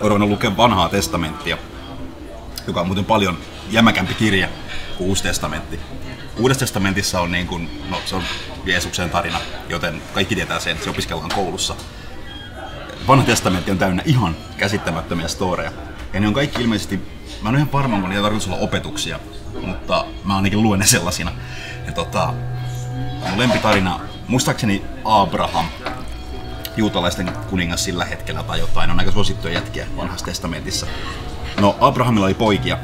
ruvennut lukea vanhaa testamenttia, joka on muuten paljon jämäkämpi kirja kuin Uusi testamentti. Uudessa testamentissa on niin kuin, no se on Jeesuksen tarina, joten kaikki tietää sen, että se opiskellaan koulussa. Vanha testamentti on täynnä ihan käsittämättömiä storeja. Ja ne on kaikki ilmeisesti, mä en ole ihan varma, kun niitä tarkoitus olla opetuksia, mutta mä ainakin luen ne sellaisina. Ja mun lempitarina, muistaakseni Abraham, juutalaisten kuningas sillä hetkellä tai jotain, on aika suosittuja jätkiä vanhassa testamentissa. No Abrahamilla oli poikia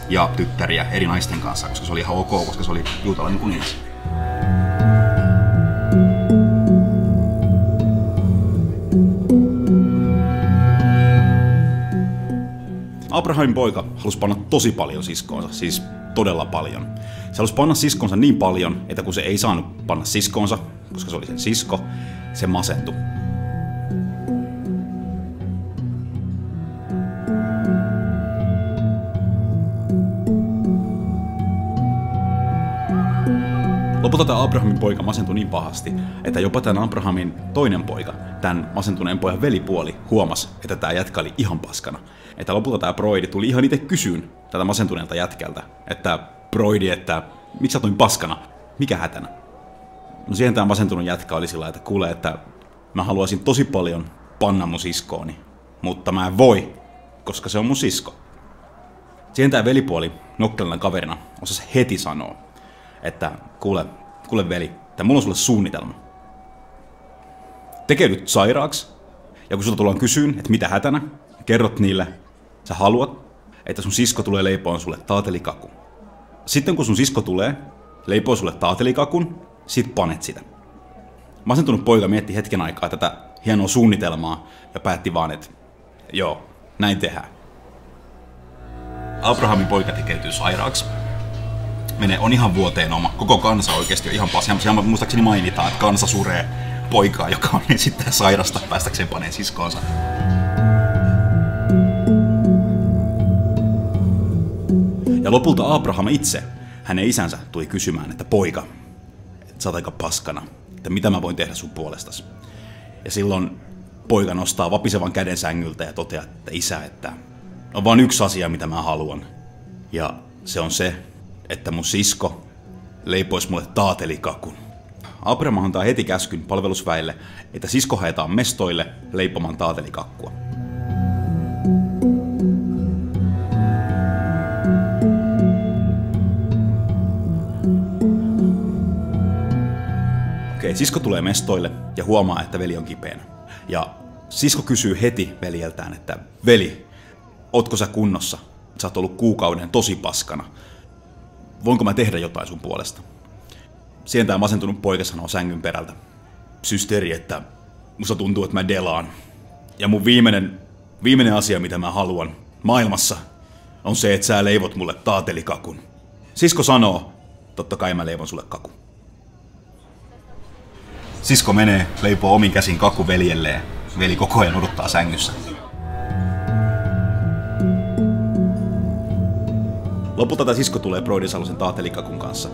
ja tyttäriä eri naisten kanssa, koska se oli ihan ok, koska se oli juutalainen kuningas. Abrahamin poika halusi panna tosi paljon siskoonsa, siis todella paljon. Se halusi panna siskonsa niin paljon, että kun se ei saanut panna siskoonsa, koska se oli sen sisko, se masentui. Lopulta tämä Abrahamin poika masentui niin pahasti, että jopa tämän Abrahamin toinen poika, tämän masentuneen pojan velipuoli, huomasi, että tämä jätkä oli ihan paskana. Että lopulta tämä broidi tuli ihan itse kysyyn tätä masentuneelta jätkältä, että broidi, että miksi sä oot noin paskana? Mikä hätänä? No siihen tämä masentunut jätkä oli sillä, että kuulee, että mä haluaisin tosi paljon panna mun siskooni, mutta mä en voi, koska se on mun sisko. Siihen tämä velipuoli nokkelana kaverina osasi heti sanoa, että kuule veli, että mulla on sulle suunnitelma. Tekeydyt sairaaksi, ja kun sulta tullaan kysyyn, että mitä hätänä, kerrot niille, sä haluat, että sun sisko tulee leipoon sulle taatelikakun. Sitten kun sun sisko tulee, leipoo sulle taatelikakun, sit panet sitä. Masentunut poika mietti hetken aikaa tätä hienoa suunnitelmaa ja päätti vaan, että joo, näin tehdään. Abrahamin poika tekeytyy sairaaksi. On ihan vuoteen oma. Koko kansa oikeesti on ihan pasia. Siellä muistaakseni mainitaan, että kansa suree poikaa, joka on sitten sairasta päästäkseen paneen siskoonsa. Ja lopulta Abraham itse, hänen isänsä, tuli kysymään, että poika, että sä oot aika paskana, että mitä mä voin tehdä sun puolestasi. Ja silloin poika nostaa vapisevan käden sängyltä ja toteaa, että isä, että on vaan yksi asia, mitä mä haluan. Ja se on se, että mun sisko leipois mulle taatelikakun. Abraham antaa heti käskyn palvelusväelle, että sisko haetaan mestoille leipomaan taatelikakkua. Sisko tulee mestoille ja huomaa, että veli on kipeänä. Ja sisko kysyy heti veljeltään, että veli, ootko sä kunnossa? Sä oot ollut kuukauden tosi paskana. Voinko mä tehdä jotain sun puolesta? Siihen tää masentunut poika sanoo sängyn perältä. Systeri, että musta tuntuu, että mä delaan. Ja mun viimeinen asia, mitä mä haluan maailmassa, on se, että sä leivot mulle taatelikakun. Sisko sanoo, totta kai mä leivon sulle kakun. Sisko menee, leipoo omin käsin kakku veljelleen. Veli koko ajan odottaa sängyssä. Lopulta tämä sisko tulee broidin Salosen taatelikakun kanssa.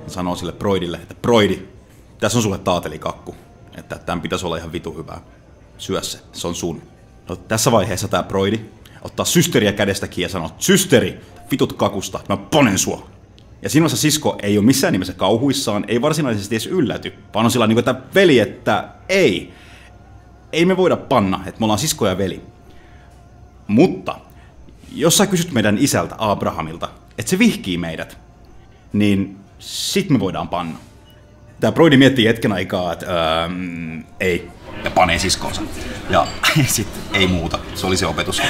Sanoo sille broidille, että broidi, tässä on sulle taatelikakku. Että tämän pitäisi olla ihan vitu hyvää. Syö se on sun. No, tässä vaiheessa tämä broidi ottaa systeriä kädestäkin ja sanoo, systeri, vitut kakusta, mä panen sua. Ja siinä vaiheessa sisko ei ole missään nimessä kauhuissaan, ei varsinaisesti edes ylläty, vaan on sillä niin kuin, että veli, että ei me voida panna, että me ollaan sisko ja veli. Mutta jos sä kysyt meidän isältä Abrahamilta, että se vihkii meidät, niin sit me voidaan panna. Tää broidi miettii hetken aikaa, että ei, ja panee siskonsa. Ja sit ei muuta, se oli se opetus.